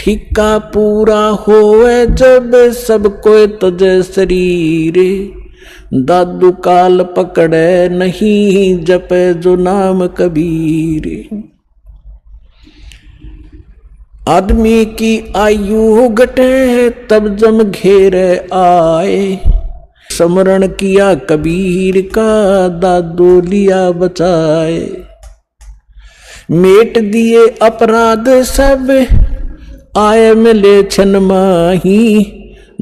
ठिक्का पूरा होवे जब सब कोई तुझे शरीर, दादू काल पकड़े नहीं जपे जो नाम कबीर। आदमी की आयु घटे तब जम घेरे आए, स्मरण किया कबीर का दादू लिया बचाए। मेट दिए अपराध सब आए मिले छन माही,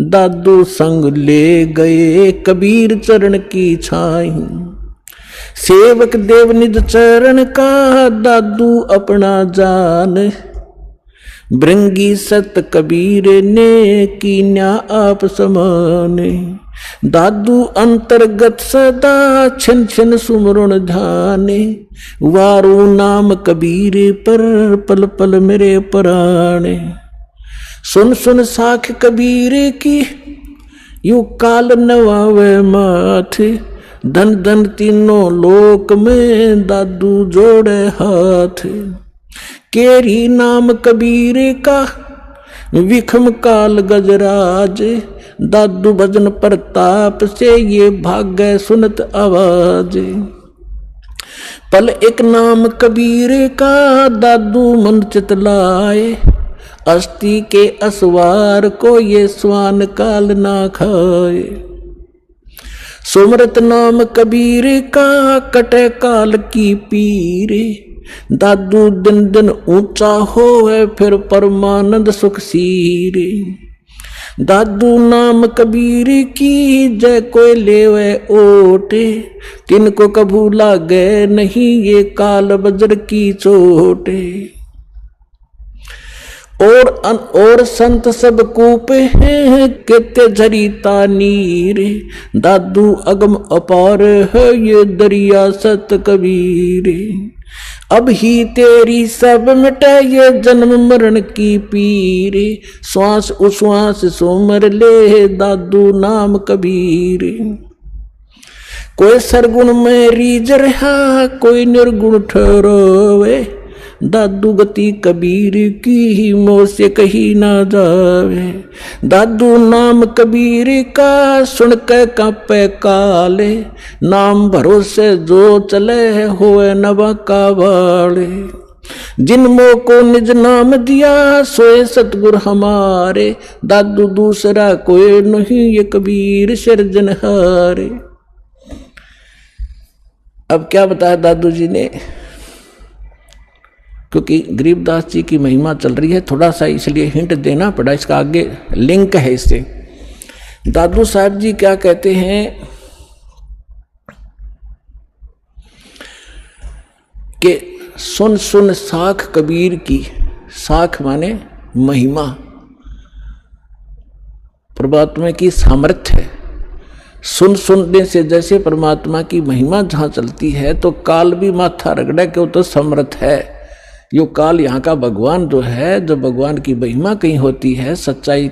दादू संग ले गए कबीर चरण की छाई। सेवक देव निज चरण का दादू अपना जान, भृंगी सत कबीर ने कीन्या आप समान। दादू अंतर्गत सदा छिन छिन सुमरण ध्याने, वारू नाम कबीर पर पल पल मेरे प्राणे। सुन सुन साख कबीर की यू काल नवावे माथे, धन धन तीनों लोक में दादू जोड़े हाथ। केरी नाम कबीर का विखम काल गजराज, दादू भजन प्रताप से ये भाग्य सुनत आवाज। पल एक नाम कबीर का दादू मन चितलाए, अस्थि के असवार को ये स्वान काल ना खाए। सुमरत नाम कबीर का कटे काल की पीर, दादू दिन दिन ऊंचा होवे फिर परमानंद सुख सीर। दादू नाम कबीर की जय कोई लेवे ओटे, तिनको कभू लागे नहीं ये काल बज्र की चोटे। और संत सब कूपे हैं केते झरीता नीर, दादू अगम अपार है ये दरिया सत कबीर। अब ही तेरी सब मिटे ये जन्म मरण की पीर, श्वास उश्वास सोमर ले दादू नाम कबीर। कोई सरगुण में रीझ रहा कोई निर्गुण ठहरावे, दादू गति कबीर की ही मोह से कही ना जावे। दादू नाम कबीर का सुन के कांपे काले, नाम भरोसे जो चले होए नवा का वाले। जिन मोह को निज नाम दिया सोए सतगुर हमारे, दादू दूसरा कोई नहीं ये कबीर सिरजनहारे। अब क्या बताया दादू जी ने, क्योंकि गरीबदास जी की महिमा चल रही है, थोड़ा सा इसलिए हिंट देना पड़ा, इसका आगे लिंक है इससे। दादू साहब जी क्या कहते हैं कि सुन सुन साख कबीर की, साख माने महिमा, परमात्मा की सामर्थ्य है। सुन सुनने से जैसे परमात्मा की महिमा जहाँ चलती है तो काल भी माथा रगड़ा के वो तो समर्थ है। यो काल यहाँ का भगवान जो है, जो भगवान की महिमा कहीं होती है, सच्चाई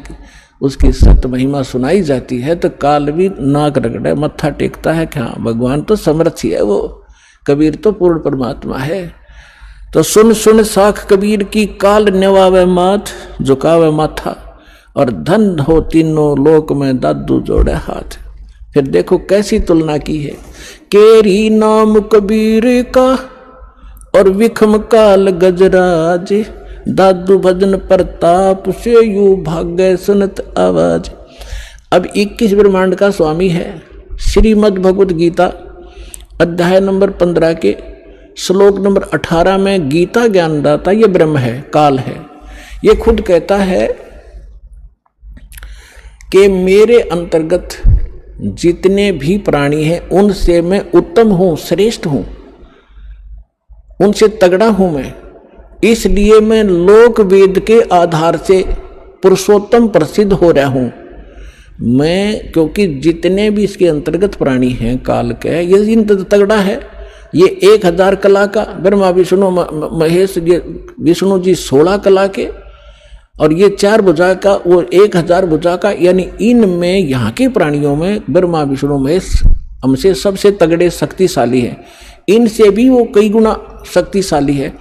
उसकी सत्य महिमा सुनाई जाती है तो काल भी नाक रगड़े मत्था टेकता है कि हाँ भगवान तो समर्थ ही है, वो कबीर तो पूर्ण परमात्मा है। तो सुन सुन साख कबीर की, काल नेवावे माथ झुकावे माथा, और धन हो तीनों लोक में दादू जोड़े हाथ। फिर देखो कैसी तुलना की है, केरी नाम कबीर का और विखम काल गजराज, दादू भजन प्रताप से यू भाग्य सुनत आवाज। अब 21 ब्रह्मांड का स्वामी है। श्रीमद् भगवत गीता अध्याय नंबर 15 के श्लोक नंबर 18 में गीता ज्ञानदाता ये ब्रह्म है, काल है। ये खुद कहता है कि मेरे अंतर्गत जितने भी प्राणी हैं उनसे मैं उत्तम हूं, श्रेष्ठ हूं, उनसे तगड़ा हूं मैं, इसलिए मैं लोक वेद के आधार से पुरुषोत्तम प्रसिद्ध हो रहा हूं मैं। क्योंकि जितने भी इसके अंतर्गत प्राणी हैं काल के, ये इनसे तगड़ा है। ये 1000 कला का, ब्रह्मा विष्णु महेश, ये विष्णु जी 16 कला के, और ये 4 भुजा का, वो 1000 भुजा का। यानी इनमें यहाँ के प्राणियों में ब्रह्मा विष्णु महेश हमसे सबसे तगड़े शक्तिशाली है, इनसे भी वो कई गुना शक्तिशाली है।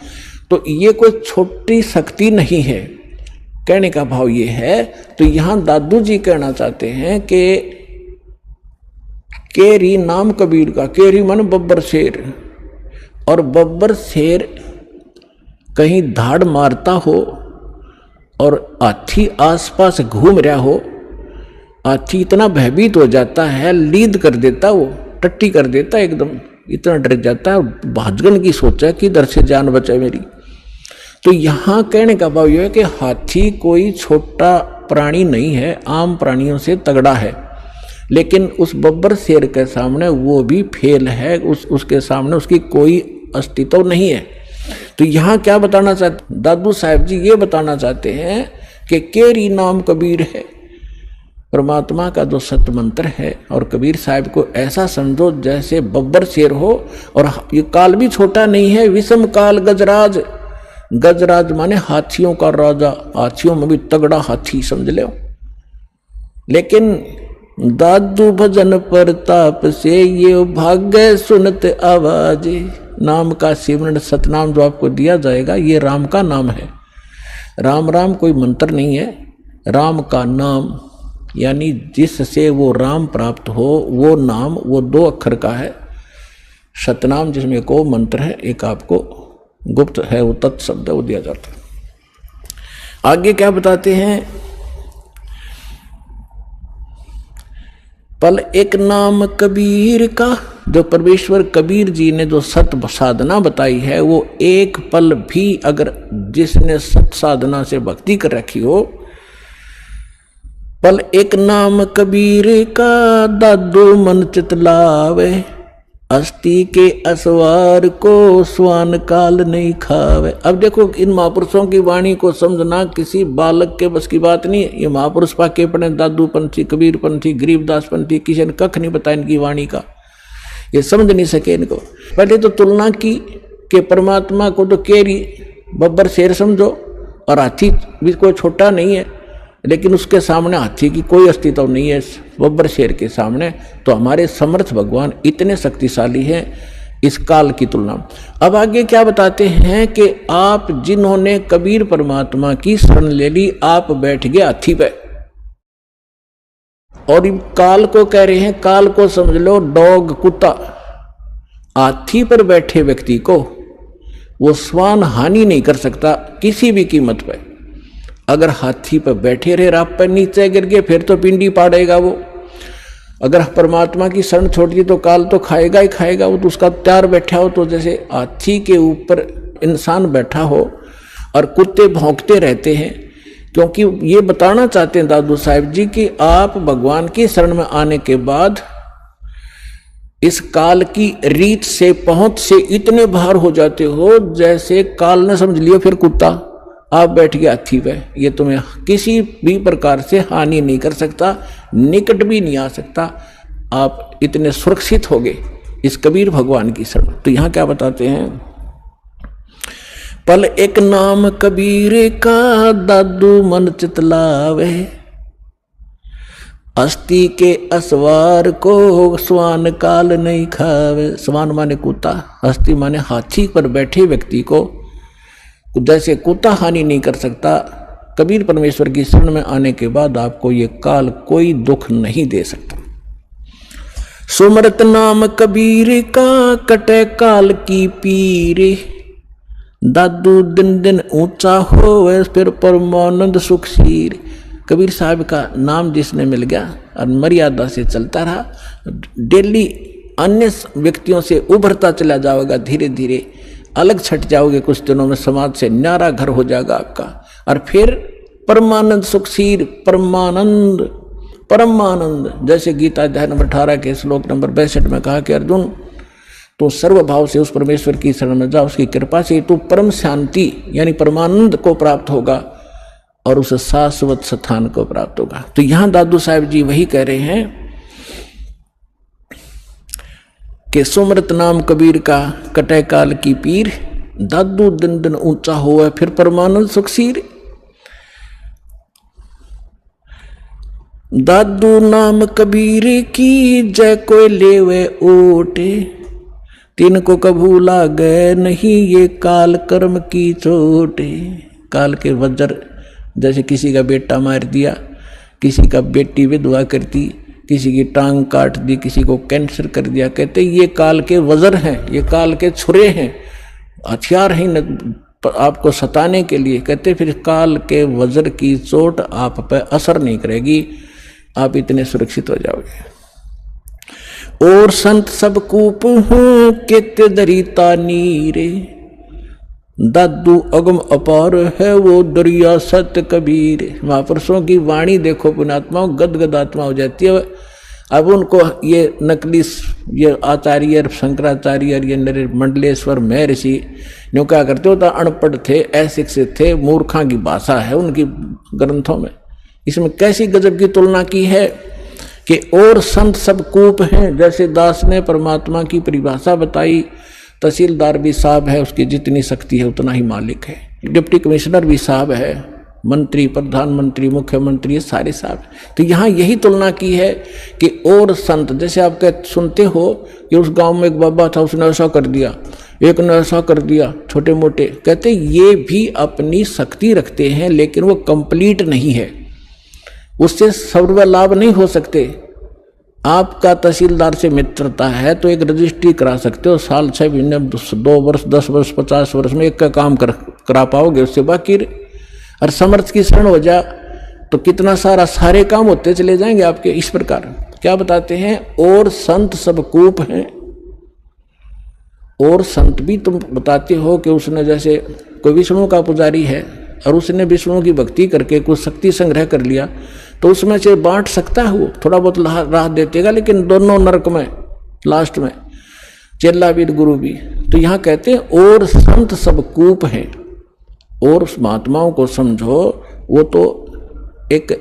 तो ये कोई छोटी शक्ति नहीं है कहने का भाव ये है। तो यहां दादू जी कहना चाहते हैं कि केरी नाम कबीर का, केरी मन बब्बर शेर, और बब्बर शेर कहीं धाड़ मारता हो और हाथी आसपास घूम रहा हो, हाथी इतना भयभीत हो जाता है, लीद कर देता, वो टट्टी कर देता, एकदम इतना डर जाता है, भाजगन की सोचा कि इधर से जान बचाए मेरी। तो यहां कहने का भाव यह है कि हाथी कोई छोटा प्राणी नहीं है, आम प्राणियों से तगड़ा है, लेकिन उस बब्बर शेर के सामने वो भी फेल है, उसके सामने उसकी कोई अस्तित्व नहीं है। तो यहाँ क्या बताना चाहते दादू साहब जी, ये बताना चाहते हैं कि केरी नाम कबीर है, परमात्मा का जो सत्य मंत्र है, और कबीर साहब को ऐसा समझो जैसे बब्बर शेर हो, और ये काल भी छोटा नहीं है, विषम काल गजराज, गजराज माने हाथियों का राजा, हाथियों में भी तगड़ा हाथी समझ लो। लेकिन दादू भजन प्रताप से ये भाग्य सुनत आवाज, नाम का सिमरन सतनाम जो आपको दिया जाएगा ये राम का नाम है। राम राम कोई मंत्र नहीं है, राम का नाम यानी जिससे वो राम प्राप्त हो वो नाम, वो 2 अक्षर का है। सतनाम जिसमें को मंत्र है, एक आपको गुप्त है वो तत् शब्द वो दिया जाता है। आगे क्या बताते हैं, पल एक नाम कबीर का, जो परमेश्वर कबीर जी ने जो सत साधना बताई है, वो एक पल भी अगर जिसने सत साधना से भक्ति कर रखी हो, पल एक नाम कबीर का दादू मन चितलावे, अस्थि के असवार को स्वान काल नहीं खावे। अब देखो इन महापुरुषों की वाणी को समझना किसी बालक के बस की बात नहीं है। ये महापुरुष पाके पढ़े, दादू पंथी, कबीर पंथी, गरीबदास पंथी, किसी ने कख नहीं बताया इनकी वाणी का, ये समझ नहीं सके इनको। पहले तो तुलना की कि परमात्मा को तो केरी बब्बर शेर समझो, और हाथी भी कोई छोटा नहीं है, लेकिन उसके सामने हाथी की कोई अस्तित्व नहीं है बब्बर शेर के सामने। तो हमारे समर्थ भगवान इतने शक्तिशाली हैं इस काल की तुलना में। अब आगे क्या बताते हैं कि आप जिन्होंने कबीर परमात्मा की शरण ले ली, आप बैठ गए हाथी पे, और काल को कह रहे हैं, काल को समझ लो डॉग कुत्ता। हाथी पर बैठे व्यक्ति को वो स्वान हानि नहीं कर सकता किसी भी कीमत पे। अगर हाथी पर बैठे रहे, आप पर नीचे गिर गए, फिर तो पिंडी पाड़ेगा वो। अगर परमात्मा की शरण छोड़ दी तो काल तो खाएगा ही खाएगा, वो तो उसका तैयार बैठा हो। तो जैसे हाथी के ऊपर इंसान बैठा हो और कुत्ते भौंकते रहते हैं, क्योंकि ये बताना चाहते हैं दादू साहब जी कि आप भगवान की शरण में आने के बाद इस काल की रीत से, पहुंच से इतने बाहर हो जाते हो जैसे काल ने समझ लिया फिर कुत्ता, आप बैठ गए हाथी पे, ये तुम्हें किसी भी प्रकार से हानि नहीं कर सकता, निकट भी नहीं आ सकता, आप इतने सुरक्षित हो गए इस कबीर भगवान की शरण। तो यहां क्या बताते हैं, पल एक नाम कबीर का दादू मन चितलावे, अस्थि के असवार को स्वान काल नहीं खावे। स्वान माने कुत्ता, अस्थि माने हाथी पर बैठे व्यक्ति को जैसे कुत्ता हानि नहीं कर सकता, कबीर परमेश्वर की शरण में आने के बाद आपको ये काल कोई दुख नहीं दे सकता। सुमरत नाम कबीर का कटे काल की पीर, दादू दिन दिन ऊंचा होवे फिर परमानंद सुखशीर। कबीर साहब का नाम जिसने मिल गया और मर्यादा से चलता रहा, डेली अन्य व्यक्तियों से उभरता चला जाएगा, धीरे धीरे अलग छट जाओगे, कुछ दिनों में समाज से न्यारा घर हो जाएगा आपका, और फिर परमानंद सुखशीर, परमानंद परमानंद। जैसे गीता अध्याय नंबर 18 के श्लोक नंबर 62 में कहा कि अर्जुन तो सर्वभाव से उस परमेश्वर की शरण में जा, उसकी कृपा से तू परम शांति यानी परमानंद को प्राप्त होगा और उस शाश्वत स्थान को प्राप्त होगा। तो यहां दादू साहब जी वही कह रहे हैं कि सुमरत नाम कबीर का कटे काल की पीर, दादू दिन दिन ऊंचा हुआ फिर परमानंद सुखशीर। दादू नाम कबीर की जय कोई लेवे ओटे, तीन को कभू लागे नहीं ये काल कर्म की चोटे। काल के वज्र जैसे किसी का बेटा मार दिया, किसी का बेटी विधवा कर दी, किसी की टांग काट दी, किसी को कैंसर कर दिया। कहते ये काल के वज्र हैं, ये काल के छुरे हैं, हथियार हैं आपको सताने के लिए। कहते फिर काल के वज्र की चोट आप पर असर नहीं करेगी, आप इतने सुरक्षित हो जाओगे। और संत सब कूप हूं केते दरिता नीरे, दादू अगम अपार है वो दरिया सत्य कबीर। महापुरुषों की वाणी देखो पुण्यात्माओं, गदगद आत्मा हो जाती है। अब उनको ये नकली ये आचार्य शंकराचार्य ये मंडलेश्वर महर्षि न्यू क्या करते होता, अनपढ़ थे, अशिक्षित थे, मूर्खा की भाषा है उनकी ग्रंथों में। इसमें कैसी गजब की तुलना की है कि और संत सब कूप हैं। जैसे दास ने परमात्मा की परिभाषा बताई, तहसीलदार भी साहब है, उसकी जितनी शक्ति है उतना ही मालिक है। डिप्टी कमिश्नर भी साहब है, मंत्री, प्रधानमंत्री, मुख्यमंत्री, ये सारे साहब। तो यहाँ यही तुलना की है कि और संत, जैसे आप सुनते हो कि उस गांव में एक बाबा था, उसने ऐसा कर दिया, एक ने ऐसा कर दिया, छोटे मोटे। कहते ये भी अपनी शक्ति रखते हैं, लेकिन वो कंप्लीट नहीं है, उससे सर्व लाभ नहीं हो सकते। आपका तहसीलदार से मित्रता है तो एक रजिस्ट्री करा सकते हो, साल 6 महीने 2 वर्ष 10 वर्ष 50 वर्ष में एक का काम करा पाओगे, उससे बाकी और समर्थ की शरण हो जा तो कितना सारे काम होते चले जाएंगे आपके। इस प्रकार क्या बताते हैं, और संत सब कूप हैं। और संत भी तुम बताते हो कि उसने, जैसे कोई विष्णु का पुजारी है और उसने विष्णु की भक्ति करके कुछ शक्ति संग्रह कर लिया, तो उसमें से बांट सकता है, वो थोड़ा बहुत राहत देतेगा, लेकिन दोनों नरक में लास्ट में, चेला भी गुरु भी। तो यहाँ कहते हैं और संत सब कूप हैं। और उस महात्माओं को समझो, वो तो एक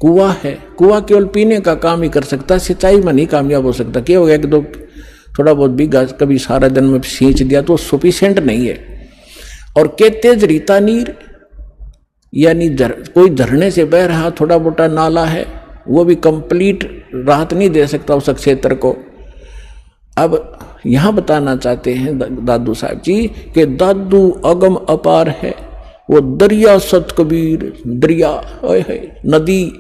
कुआं है, कुआं केवल पीने का काम ही कर सकता है, सिंचाई में नहीं कामयाब हो सकता। क्या हो गया कि दो थोड़ा बहुत भी कभी सारा दिन में सींच दिया तो सफिशिएंट नहीं है। और के तेज रीता नीर, यानी कोई झरने से बह रहा थोड़ा मोटा नाला है, वो भी कंप्लीट राहत नहीं दे सकता उस क्षेत्र को। अब यहां बताना चाहते हैं दादू साहब जी कि दादू अगम अपार है, वो दरिया सत कबीर, दरिया है नदी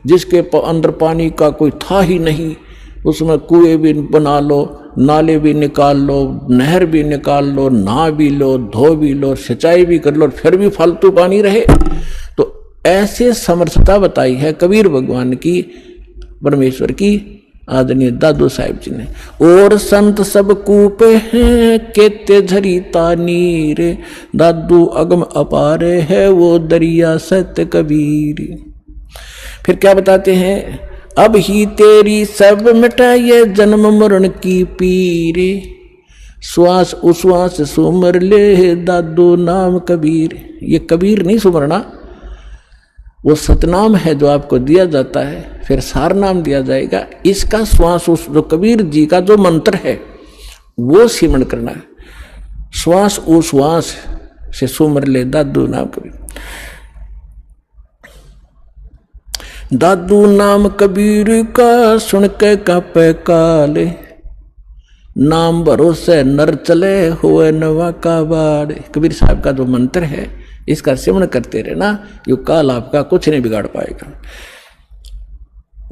जिसके अंदर पानी का कोई था ही नहीं, उसमें कुएं भी बना लो, नाले भी निकाल लो, नहर भी निकाल लो, नहा भी लो, धो भी लो, सिंचाई भी कर लो, फिर भी फालतू पानी रहे। तो ऐसे समर्थता बताई है कबीर भगवान की, परमेश्वर की, आदरणीय दादू साहिब जी ने। और संत सब कूप हैं केते झरीता नीर, दादू अगम अपार है वो दरिया सत्य कबीर। फिर क्या बताते हैं, अब ही तेरी सब मिटाए जन्म मरण की पीर, श्वास उश्वास सुमर ले दादू नाम कबीर। ये कबीर नहीं सुमरना, वो सतनाम है जो आपको दिया जाता है, फिर सार नाम दिया जाएगा। इसका श्वास उस जो कबीर जी का जो मंत्र है वो सिमरण करना है, श्वास उश्वास से सुमर ले दादू नाम कबीर। दादू नाम कबीर का सुन के कापे काले, नाम भरोसे नर चले हुए नवा का बाड़। कबीर साहब का जो मंत्र है इसका सिमरण करते रहना, यो काल आपका कुछ नहीं बिगाड़ पाएगा।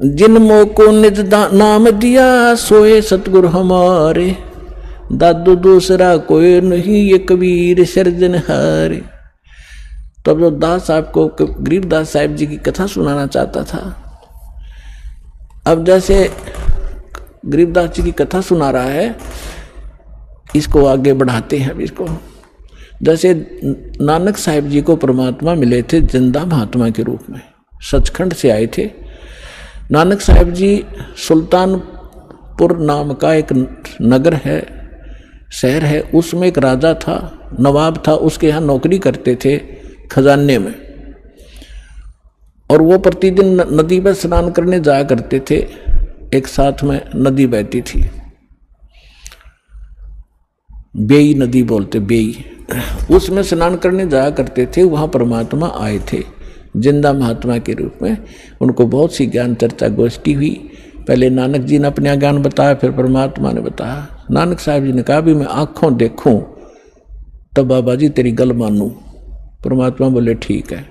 जिनमो को निज नाम दिया सोए सतगुरु हमारे, दादू दूसरा कोई नहीं ये कबीर सिरजनहारे। तो अब जो दास साहब को गरीबदास साहिब जी की कथा सुनाना चाहता था, अब जैसे गरीबदास जी की कथा सुना रहा है, इसको आगे बढ़ाते हैं। अब इसको जैसे नानक साहिब जी को परमात्मा मिले थे जिंदा महात्मा के रूप में, सचखंड से आए थे। नानक साहिब जी सुल्तानपुर नाम का एक नगर है, शहर है, उसमें एक राजा था, नवाब था, उसके यहाँ नौकरी करते थे खजाने में। और वो प्रतिदिन नदी पर स्नान करने जाया करते थे, एक साथ में नदी बहती थी, बेई नदी बोलते, बेई, उसमें स्नान करने जाया करते थे। वहाँ परमात्मा आए थे जिंदा महात्मा के रूप में। उनको बहुत सी ज्ञान चर्चा गोष्ठी हुई। पहले नानक जी ने अपना ज्ञान बताया, फिर परमात्मा ने बताया। नानक साहब जी ने कहा भी मैं आँखों देखूं तब बाबा जी तेरी गल मानूं। परमात्मा बोले ठीक है।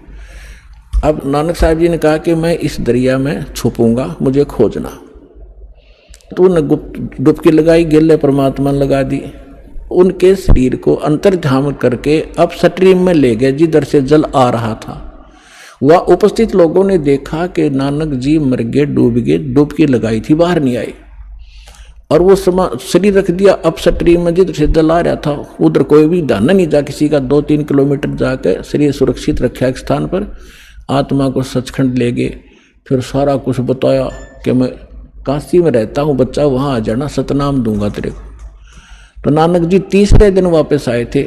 अब नानक साहब जी ने कहा कि मैं इस दरिया में छुपूंगा, मुझे खोजना। तो उन्होंने डुबकी लगाई, गिल्ले परमात्मा ने लगा दी। उनके शरीर को अंतर्ध्यान करके अब स्ट्रीम में ले गए जिधर से जल आ रहा था। वह उपस्थित लोगों ने देखा कि नानक जी मर गए, डूब गए, डुबकी लगाई थी, बाहर नहीं आई। और वो शरीर रख दिया अब स्ट्रीम में जिधर से जल आ रहा था। उधर कोई भी ध्यान नहीं जा किसी का। 2-3 किलोमीटर जाकर शरीर सुरक्षित रखा एक स्थान पर, आत्मा को सचखंड ले गए। फिर सारा कुछ बताया कि मैं काशी में रहता हूँ, बच्चा वहाँ आ जाना, सतनाम दूंगा तेरे को। तो नानक जी तीसरे दिन वापस आए थे,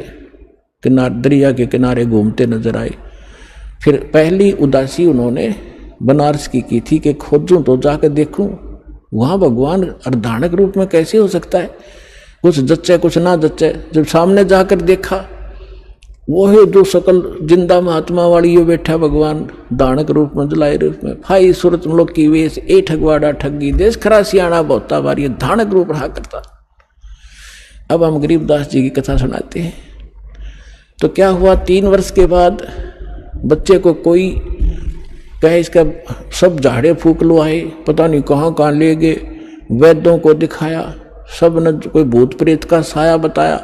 दरिया के किनारे घूमते नजर आए। फिर पहली उदासी उन्होंने बनारस की थी कि खोजूं तो जाकर देखूं वहाँ भगवान अर्धानक रूप में कैसे हो सकता है, कुछ जच्चे कुछ ना जच्चे। जब सामने जाकर देखा वो है जो सकल जिंदा महात्मा वाली ये बैठा भगवान दानक रूप में, जलाए रूप में, भाई सूरत मुल्क की वेश, ए ठगवाड़ा ठगी देश खरा सियाणा बहुता बारी, धानक रूप रहा करता। अब हम गरीबदास जी की कथा सुनाते हैं। तो क्या हुआ, 3 वर्ष के बाद बच्चे को कोई कहे इसका सब झाड़े फूक लो आए, पता नहीं कहाँ ले गए, वैद्यों को दिखाया, सब ने कोई भूत प्रेत का साया बताया,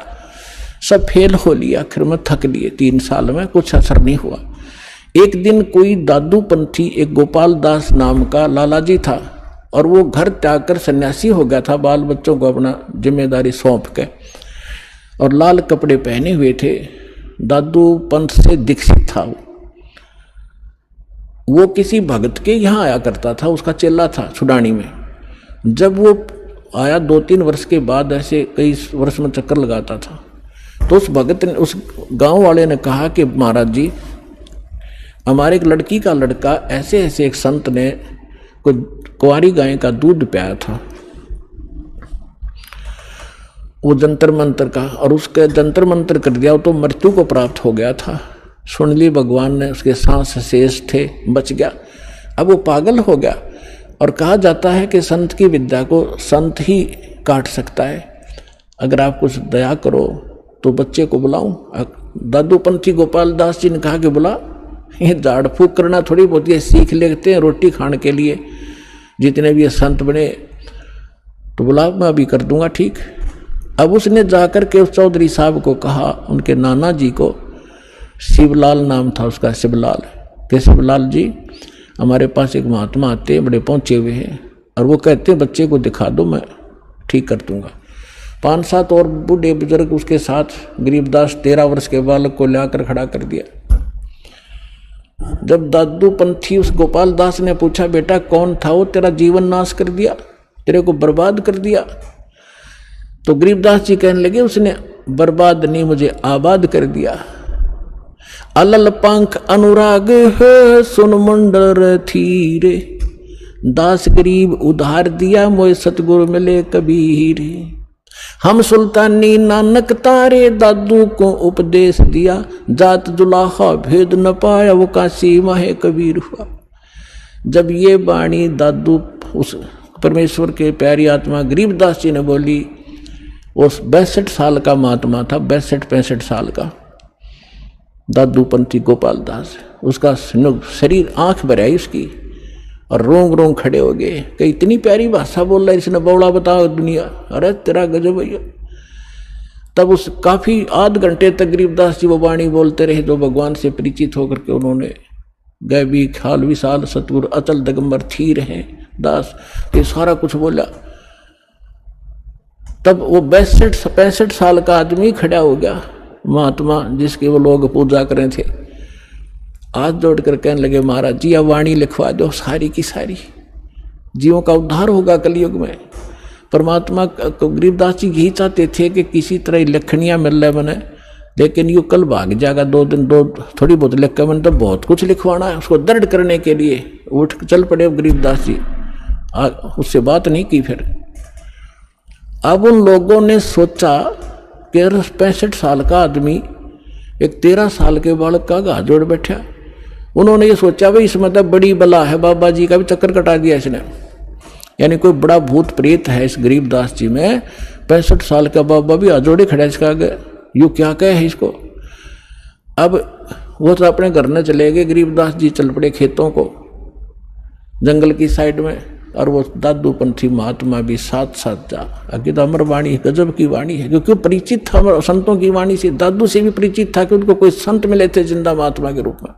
सब फेल हो लिया। आखिर में थक लिए, 3 साल में कुछ असर नहीं हुआ। एक दिन कोई दादू पंथी, एक गोपाल दास नाम का लालाजी था, और वो घर त्याग कर सन्यासी हो गया था, बाल बच्चों को अपना जिम्मेदारी सौंप के, और लाल कपड़े पहने हुए थे। दादू पंथ से दीक्षित था। वो किसी भगत के यहाँ आया करता था, उसका चेला था छुडानी में। जब वो आया 2-3 वर्ष के बाद, ऐसे कई वर्ष में चक्कर लगाता था, तो उस भगत ने, उस गांव वाले ने कहा कि महाराज जी, हमारे एक लड़की का लड़का ऐसे ऐसे एक संत ने कुंवारी गाय का दूध पियाया था, वो जंतर मंतर का, और उसके जंतर मंतर कर दिया तो मृत्यु को प्राप्त हो गया था। सुन ली भगवान ने, उसके सांस शेष थे, बच गया। अब वो पागल हो गया, और कहा जाता है कि संत की विद्या को संत ही काट सकता है। अगर आप कुछ दया करो तो बच्चे को बुलाऊं। दादू पंथी गोपाल दास जी ने कहा कि बुला, ये झाड़ फूक करना थोड़ी बहुत ये सीख लेते हैं रोटी खाने के लिए, जितने भी ये संत बने, तो बुला, मैं अभी कर दूंगा ठीक। अब उसने जाकर के उस चौधरी साहब को कहा, उनके नाना जी को, शिवलाल नाम था उसका, शिवलाल, कि शिवलाल जी, हमारे पास एक महात्मा आते हैं, बड़े पहुंचे हुए हैं, और वो कहते हैं बच्चे को दिखा दो, मैं ठीक कर दूंगा। 5-7 और बूढ़े बुजुर्ग उसके साथ, गरीबदास 13 वर्ष के बालक को लाकर खड़ा कर दिया। जब दादू पंथी उस गोपाल दास ने पूछा, बेटा कौन था वो, तेरा जीवन नाश कर दिया, तेरे को बर्बाद कर दिया? तो गरीबदास जी कहने लगे, उसने बर्बाद नहीं, मुझे आबाद कर दिया। अलल पंख अनुराग है सुन मंडर थीरे, दास गरीब उधार दिया, मोए सतगुरु मिले कबीर। हम सुल्तानी नानक तारे, दादू को उपदेश दिया, जात जुलाहा भेद न पाया, वो काशी माहे कबीर हुआ। जब ये वाणी दादू उस परमेश्वर के प्यारी आत्मा गरीबदास जी ने बोली, उस 62 साल का महात्मा था, 62-65 साल का दादू पंथी गोपाल दास, उसका शरीर आंख भर आई उसकी, और रोंग रोंग खड़े हो गए कि इतनी प्यारी भाषा बोल रहा है इसने, बौड़ा बताओ दुनिया, अरे तेरा गजब भैया। तब उस काफी आध घंटे तक गरीबदास जी वो वाणी बोलते रहे, जो भगवान से परिचित होकर के उन्होंने गए भी खाल विशाल सतगुरु अचल दिगंबर थी रहे दास, ये सारा कुछ बोला। तब वो 62-65 साल का आदमी खड़ा हो गया, महात्मा जिसके वो लोग पूजा कर रहे थे, हाथ जोड़कर कहने लगे, महाराज जी अब वाणी लिखवा दो सारी की सारी, जीवों का उद्धार होगा कलयुग में। परमात्मा को गरीबदास जी यही चाहते थे कि किसी तरह लखनियाँ मिल रहे बने, लेकिन यू कल भाग जाएगा 2 दिन, थोड़ी बहुत लिख के मैंने तो बहुत कुछ लिखवाना है। उसको दर्द करने के लिए उठ चल पड़े गरीबदास जी, उससे बात नहीं की। फिर अब उन लोगों ने सोचा कि 65 साल का आदमी एक 13 साल के बालक का हाथ जोड़ बैठा। उन्होंने ये सोचा भाई इसमें तो बड़ी बला है, बाबा जी का भी चक्कर कटा दिया इसने, यानी कोई बड़ा भूत प्रेत है इस गरीबदास जी में। 65 साल का बाबा भी हाथ जोड़े खड़ा इसका आगे, यू क्या कहे है इसको। अब वो तो अपने घर न चले गए, गरीबदास जी चल पड़े खेतों को, जंगल की साइड में, और वो दादू पंथी महात्मा भी साथ साथ जा। आगे तो अमर वाणी गजब की वाणी है, क्योंकि परिचित था संतों की वाणी से, दादू से भी परिचित था कि उनको कोई संत मिले थे जिंदा महात्मा के रूप में।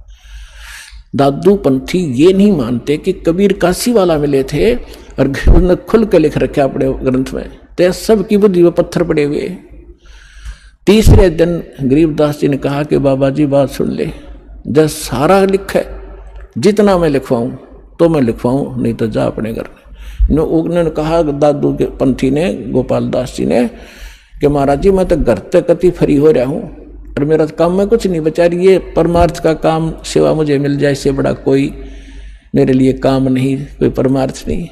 दादू पंथी ये नहीं मानते कि कबीर काशी वाला मिले थे, और उन्होंने खुल के लिख रखा अपने ग्रंथ में, तो सब की बुद्धि में पत्थर पड़े हुए। तीसरे दिन गरीबदास जी ने कहा कि बाबा जी बात सुन ले, जब सारा लिखे जितना मैं लिखवाऊं तो मैं लिखवाऊं, नहीं तो जा अपने घर में। उन्होंने कहा दादू के पंथी ने, गोपाल दास जी ने, कि महाराज जी मैं तो घर तक कति फ्री हो रहा हूँ और मेरा काम में कुछ नहीं बचा रही, ये परमार्थ का काम सेवा मुझे मिल जाए, इससे बड़ा कोई मेरे लिए काम नहीं, कोई परमार्थ नहीं।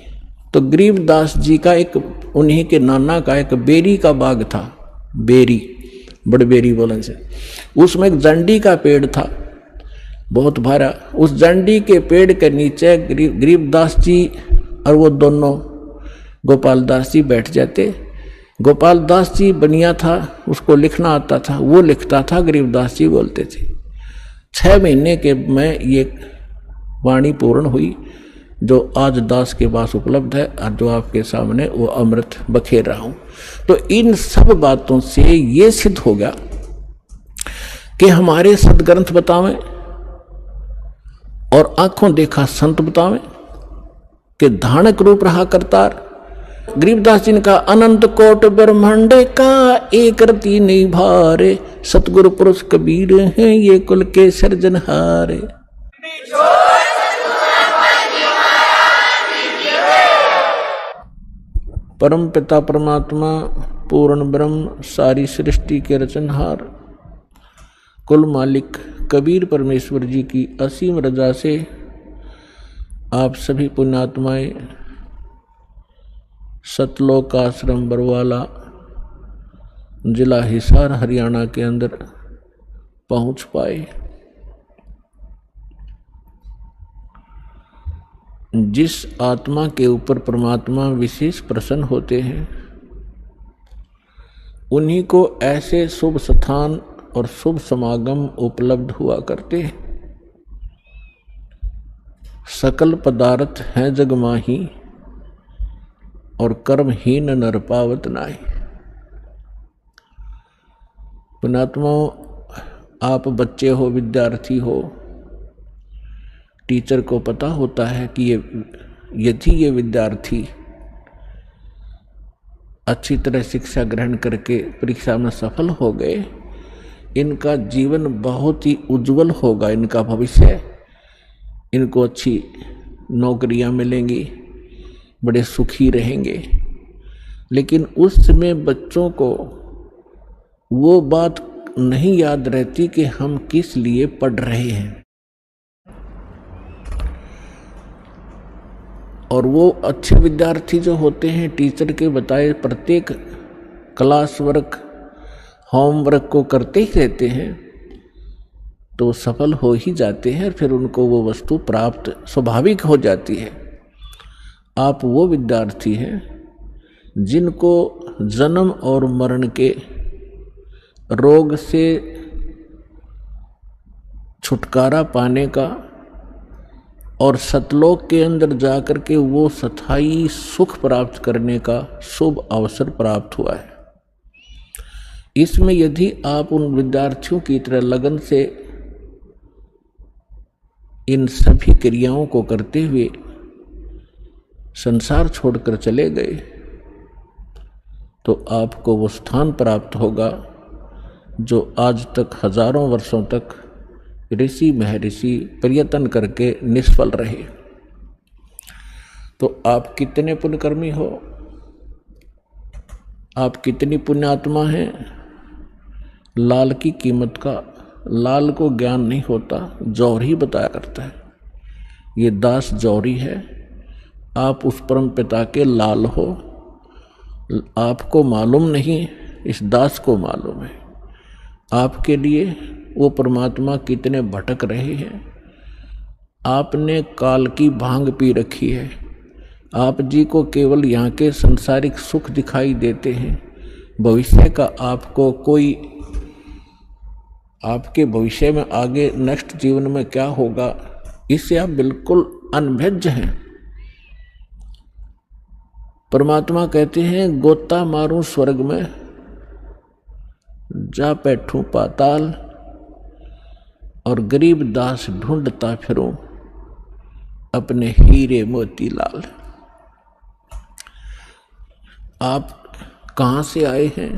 तो गरीबदास जी का एक, उन्हीं के नाना का एक बेरी का बाग था, बेरी, बड़बेरी बोलन से, उसमें एक जंडी का पेड़ था बहुत भारा। उस जंडी के पेड़ के नीचे गरीबदास जी और वो दोनों गोपाल दास जी बैठ जाते। गोपाल दास जी बनिया था, उसको लिखना आता था, वो लिखता था, गरीबदास जी बोलते थे। 6 महीने के में ये वाणी पूर्ण हुई जो आज दास के पास उपलब्ध है, और जो आपके सामने वो अमृत बखेर रहा हूं। तो इन सब बातों से ये सिद्ध हो गया कि हमारे सदग्रंथ बतावें और आंखों देखा संत बतावें कि धानक रूप रहा करतार। गरीबदास जी ने कहा, अनंत कोट ब्रह्मांड का एक रति नहीं भारे, सतगुरु पुरुष कबीर हैं ये कुल के सृजनहारे। परम पिता परमात्मा पूर्ण ब्रह्म सारी सृष्टि के रचनहार कुल मालिक कबीर परमेश्वर जी की असीम रजा से आप सभी पुण्यात्माएं सतलोक आश्रम बरवाला जिला हिसार हरियाणा के अंदर पहुंच पाए। जिस आत्मा के ऊपर परमात्मा विशेष प्रसन्न होते हैं उन्हीं को ऐसे शुभ स्थान और शुभ समागम उपलब्ध हुआ करते हैं। सकल पदार्थ हैं जग माही और कर्महीन नर पावत नाहि। पुण्यात्माओं, आप बच्चे हो, विद्यार्थी हो, टीचर को पता होता है कि यदि ये विद्यार्थी अच्छी तरह शिक्षा ग्रहण करके परीक्षा में सफल हो गए, इनका जीवन बहुत ही उज्जवल होगा, इनका भविष्य, इनको अच्छी नौकरियां मिलेंगी, बड़े सुखी रहेंगे। लेकिन उस समय बच्चों को वो बात नहीं याद रहती कि हम किस लिए पढ़ रहे हैं, और वो अच्छे विद्यार्थी जो होते हैं टीचर के बताए प्रत्येक क्लास वर्क होमवर्क को करते ही रहते हैं, तो सफल हो ही जाते हैं, फिर उनको वो वस्तु प्राप्त स्वाभाविक हो जाती है। आप वो विद्यार्थी हैं जिनको जन्म और मरण के रोग से छुटकारा पाने का और सतलोक के अंदर जाकर के वो स्थायी सुख प्राप्त करने का शुभ अवसर प्राप्त हुआ है। इसमें यदि आप उन विद्यार्थियों की तरह लगन से इन सभी क्रियाओं को करते हुए संसार छोड़कर चले गए तो आपको वो स्थान प्राप्त होगा जो आज तक हजारों वर्षों तक ऋषि महर्षि प्रयत्न करके निष्फल रहे। तो आप कितने पुण्यकर्मी हो, आप कितनी पुण्यात्मा हैं। लाल की कीमत का लाल को ज्ञान नहीं होता, जौहरी बताया करता है। ये दास जौहरी है, आप उस परम पिता के लाल हो। आपको मालूम नहीं, इस दास को मालूम है आपके लिए वो परमात्मा कितने भटक रहे हैं। आपने काल की भांग पी रखी है, आप जी को केवल यहाँ के संसारिक सुख दिखाई देते हैं, भविष्य का आपको कोई आपके भविष्य में आगे नेक्स्ट जीवन में क्या होगा, इससे आप बिल्कुल अनभिज्ञ हैं। परमात्मा कहते हैं गोता मारूं स्वर्ग में, जा बैठूं पाताल, और गरीब दास ढूंढता फिरूं अपने हीरे मोती लाल। आप कहां से आए हैं,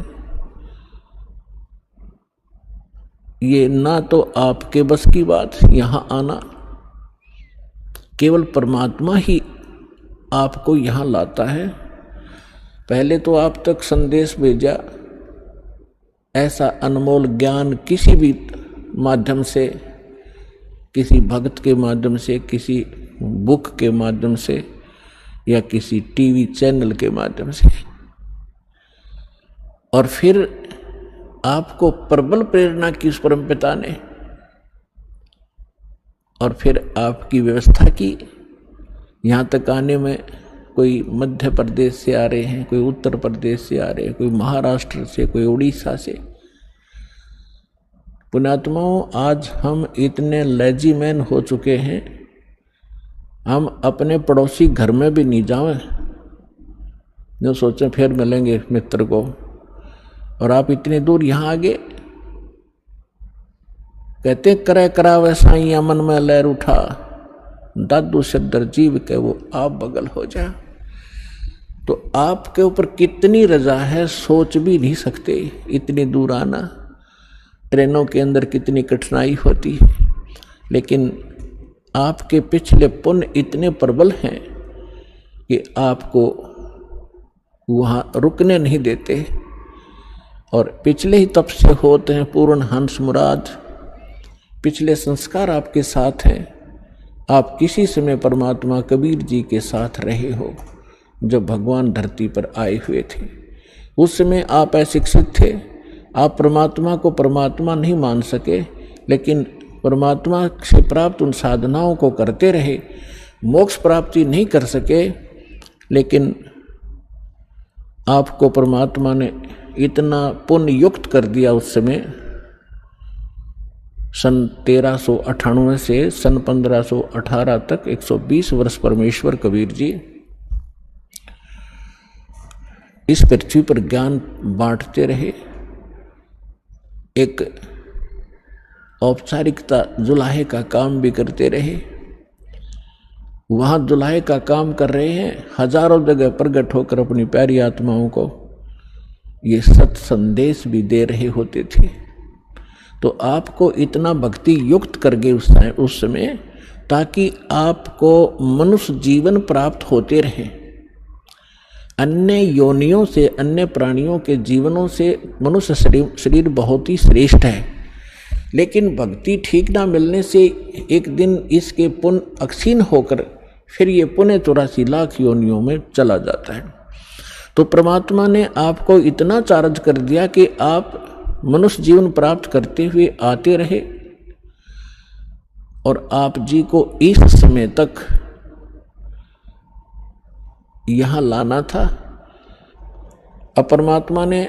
ये ना तो आपके बस की बात यहां आना, केवल परमात्मा ही आपको यहां लाता है। पहले तो आप तक संदेश भेजा, ऐसा अनमोल ज्ञान किसी भी माध्यम से, किसी भक्त के माध्यम से, किसी बुक के माध्यम से, या किसी टीवी चैनल के माध्यम से, और फिर आपको प्रबल प्रेरणा की उस परमपिता ने, और फिर आपकी व्यवस्था की। यहाँ तक आने में कोई मध्य प्रदेश से आ रहे हैं, कोई उत्तर प्रदेश से आ रहे हैं, कोई महाराष्ट्र से, कोई उड़ीसा से। पुण्यात्माओं, आज हम इतने लेजीमैन हो चुके हैं, हम अपने पड़ोसी घर में भी नहीं जाएं, जो सोचें फिर मिलेंगे मित्र को, और आप इतने दूर यहाँ आ गए। कहते करे करावे साईं मन में लहर उठा, दादू सदर जीव के वो आप बगल हो जा। तो आपके ऊपर कितनी रजा है सोच भी नहीं सकते। इतनी दूर आना, ट्रेनों के अंदर कितनी कठिनाई होती है, लेकिन आपके पिछले पुण्य इतने प्रबल हैं कि आपको वहाँ रुकने नहीं देते। और पिछले ही तप से होते हैं पूर्ण हंस मुराद, पिछले संस्कार आपके साथ हैं। आप किसी समय परमात्मा कबीर जी के साथ रहे हो, जब भगवान धरती पर आए हुए थे। उस समय आप अशिक्षित थे, आप परमात्मा को परमात्मा नहीं मान सके, लेकिन परमात्मा से प्राप्त उन साधनाओं को करते रहे, मोक्ष प्राप्ति नहीं कर सके, लेकिन आपको परमात्मा ने इतना पुण्य युक्त कर दिया उस समय। सन 1398 से सन 1518 तक 120 वर्ष परमेश्वर कबीर जी इस पृथ्वी पर ज्ञान बांटते रहे। एक औपचारिकता जुलाहे का काम भी करते रहे। वहां जुलाहे का काम कर रहे हैं, हजारों जगह प्रकट होकर अपनी प्यारी आत्माओं को ये सत संदेश भी दे रहे होते थे। तो आपको इतना भक्ति युक्त कर गए उस समय, ताकि आपको मनुष्य जीवन प्राप्त होते रहे। अन्य योनियों से, अन्य प्राणियों के जीवनों से मनुष्य शरीर बहुत ही श्रेष्ठ है, लेकिन भक्ति ठीक ना मिलने से एक दिन इसके पुण्य अक्षीण होकर फिर ये पुण्य 84 लाख योनियों में चला जाता है। तो परमात्मा ने आपको इतना चार्ज कर दिया कि आप मनुष्य जीवन प्राप्त करते हुए आते रहे, और आप जी को इस समय तक यहां लाना था। अब परमात्मा ने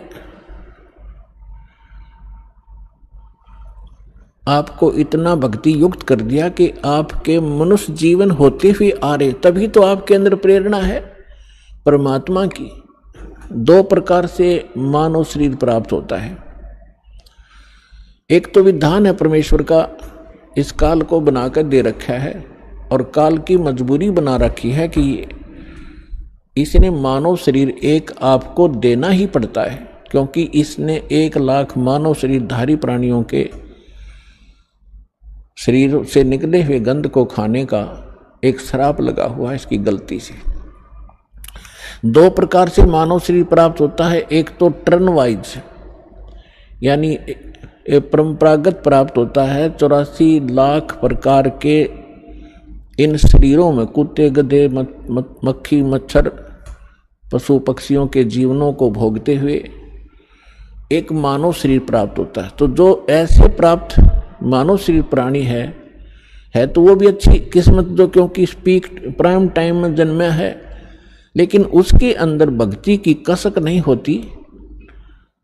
आपको इतना भक्ति युक्त कर दिया कि आपके मनुष्य जीवन होते हुए आ रहे, तभी तो आपके अंदर प्रेरणा है परमात्मा की। 2 प्रकार से मानव शरीर प्राप्त होता है। एक तो विधान है परमेश्वर का, इस काल को बनाकर दे रखा है, और काल की मजबूरी बना रखी है कि इसने मानव शरीर एक आपको देना ही पड़ता है, क्योंकि इसने 1 लाख मानव शरीरधारी प्राणियों के शरीर से निकले हुए गंध को खाने का एक श्राप लगा हुआ है इसकी गलती से। 2 प्रकार से मानव शरीर प्राप्त होता है। एक तो टर्न वाइज, यानी परंपरागत प्राप्त होता है। 84 लाख प्रकार के इन शरीरों में कुत्ते, गधे, मक्खी, मच्छर, पशु पक्षियों के जीवनों को भोगते हुए एक मानव शरीर प्राप्त होता है। तो जो ऐसे प्राप्त मानव शरीर प्राणी है तो वो भी अच्छी किस्मत, जो क्योंकि पीक प्राइम टाइम में जन्मा है, लेकिन उसके अंदर भक्ति की कसक नहीं होती।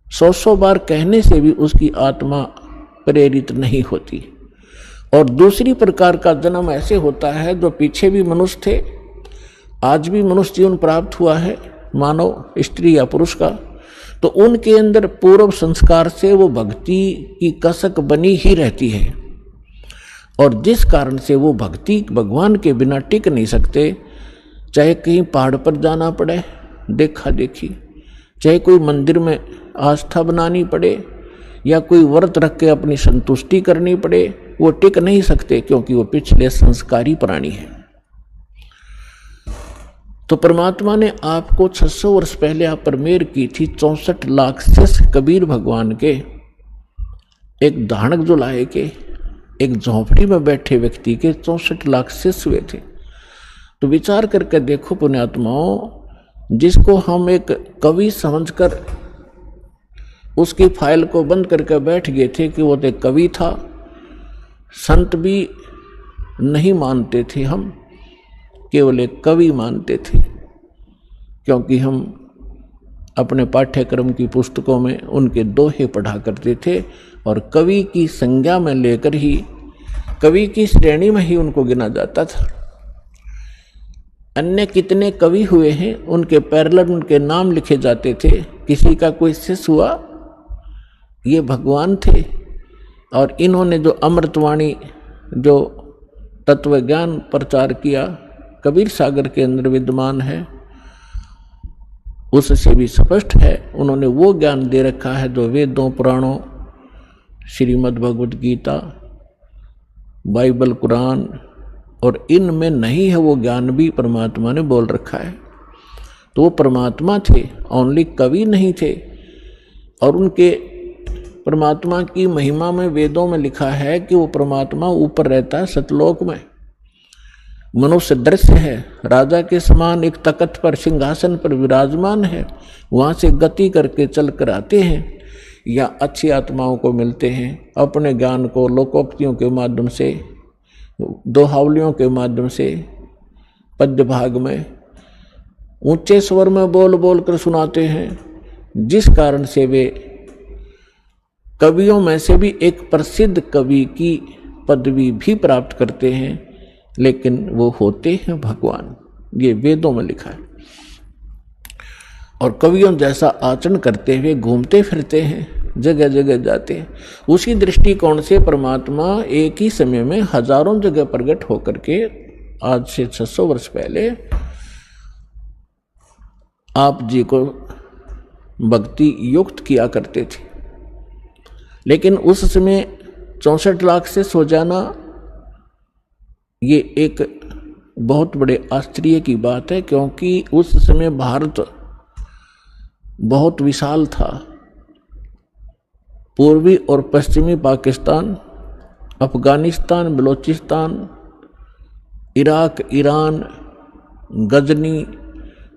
100 बार कहने से भी उसकी आत्मा प्रेरित नहीं होती। और दूसरी प्रकार का जन्म ऐसे होता है, जो पीछे भी मनुष्य थे, आज भी मनुष्य जीवन प्राप्त हुआ है मानव स्त्री या पुरुष का, तो उनके अंदर पूर्व संस्कार से वो भक्ति की कसक बनी ही रहती है। और जिस कारण से वो भक्ति भगवान के बिना टिक नहीं सकते, चाहे कहीं पहाड़ पर जाना पड़े देखा देखी, चाहे कोई मंदिर में आस्था बनानी पड़े, या कोई व्रत रख के अपनी संतुष्टि करनी पड़े, वो टिक नहीं सकते, क्योंकि वो पिछले संस्कारी प्राणी है। तो परमात्मा ने आपको 600 वर्ष पहले आप पर मेहर की थी। 64 लाख शिष्य कबीर भगवान के एक धानक जो लाए के, एक झोंपड़ी में बैठे व्यक्ति के 64 लाख शिष्य हुए थे। तो विचार करके देखो पुण्यात्माओं, जिसको हम एक कवि समझकर उसकी फाइल को बंद करके बैठ गए थे कि वो तो एक कवि था, संत भी नहीं मानते थे, हम केवल एक कवि मानते थे, क्योंकि हम अपने पाठ्यक्रम की पुस्तकों में उनके दोहे पढ़ा करते थे और कवि की संज्ञा में लेकर ही, कवि की श्रेणी में ही उनको गिना जाता था। अन्य कितने कवि हुए हैं, उनके पैरेलल उनके नाम लिखे जाते थे। किसी का कोई शिष्य हुआ, ये भगवान थे। और इन्होंने जो अमृतवाणी, जो तत्व ज्ञान प्रचार किया, कबीर सागर के अंदर विद्यमान है, उससे भी स्पष्ट है। उन्होंने वो ज्ञान दे रखा है जो वेदों, पुराणों, श्रीमद् भगवद गीता, बाइबल, कुरान और इनमें नहीं है। वो ज्ञान भी परमात्मा ने बोल रखा है। तो वो परमात्मा थे, ओनली कवि नहीं थे। और उनके परमात्मा की महिमा में वेदों में लिखा है कि वो परमात्मा ऊपर रहता है सतलोक में, मनुष्य दृश्य है, राजा के समान एक तख्त पर, सिंहासन पर विराजमान है, वहाँ से गति करके चल कर आते हैं, या अच्छी आत्माओं को मिलते हैं, अपने ज्ञान को लोकोक्तियों के माध्यम से, दोहावलियों के माध्यम से, पद्य भाग में ऊंचे स्वर में बोल बोल कर सुनाते हैं, जिस कारण से वे कवियों में से भी एक प्रसिद्ध कवि की पदवी भी प्राप्त करते हैं, लेकिन वो होते हैं भगवान। ये वेदों में लिखा है। और कवियों जैसा आचरण करते हुए घूमते फिरते हैं, जगह जगह जाते हैं। उसी दृष्टिकोण से परमात्मा एक ही समय में हजारों जगह प्रकट होकर के आज से 600 वर्ष पहले आप जी को भक्ति युक्त किया करते थे। लेकिन उस समय 64 लाख से सो जाना, ये एक बहुत बड़े आश्चर्य की बात है, क्योंकि उस समय भारत बहुत विशाल था। पूर्वी और पश्चिमी पाकिस्तान, अफगानिस्तान, बलोचिस्तान, इराक, ईरान, गजनी,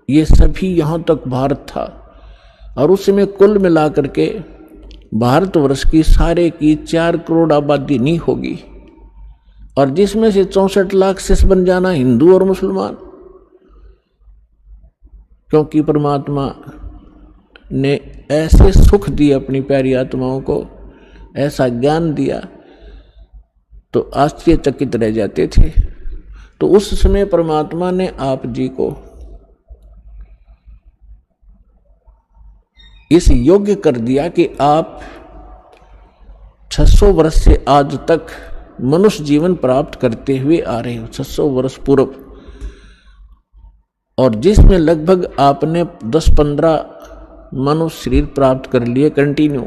ये सभी यहाँ तक भारत था। और उस समय कुल मिलाकर के भारतवर्ष की सारे की 4 करोड़ आबादी नहीं होगी, और जिसमें से 64 लाख शिष्य बन जाना हिंदू और मुसलमान, क्योंकि परमात्मा ने ऐसे सुख दिए अपनी प्यारी आत्माओं को, ऐसा ज्ञान दिया, तो आश्चर्यचकित रह जाते थे। तो उस समय परमात्मा ने आप जी को इस योग्य कर दिया कि आप 600 वर्ष से आज तक मनुष्य जीवन प्राप्त करते हुए आ रहे हो, 600 वर्ष पूर्व, और जिसमें लगभग आपने 10-15 मनुष्य शरीर प्राप्त कर लिए कंटिन्यू।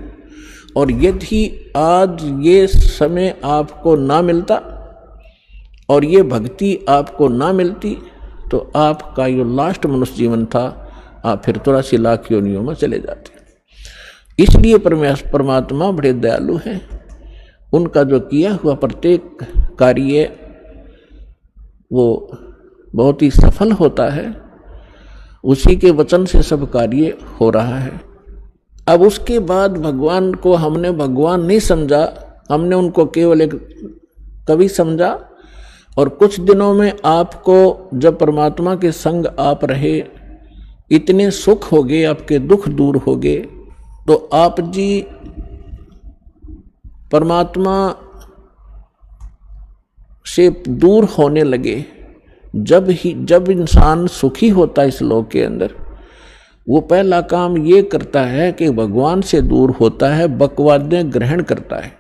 और यदि आज ये समय आपको ना मिलता और ये भक्ति आपको ना मिलती, तो आपका जो लास्ट मनुष्य जीवन था, आप फिर 83 लाख योनियों में चले जाते। इसलिए परमात्मा बड़े दयालु हैं। उनका जो किया हुआ प्रत्येक कार्य वो बहुत ही सफल होता है। उसी के वचन से सब कार्य हो रहा है। अब उसके बाद भगवान को हमने भगवान नहीं समझा, हमने उनको केवल एक कवि समझा। और कुछ दिनों में आपको जब परमात्मा के संग आप रहे, इतने सुख हो गए, आपके दुख दूर हो गए, तो आप जी परमात्मा से दूर होने लगे, जब इंसान सुखी होता है इस लोक के अंदर, वो पहला काम ये करता है कि भगवान से दूर होता है, बकवादें ग्रहण करता है।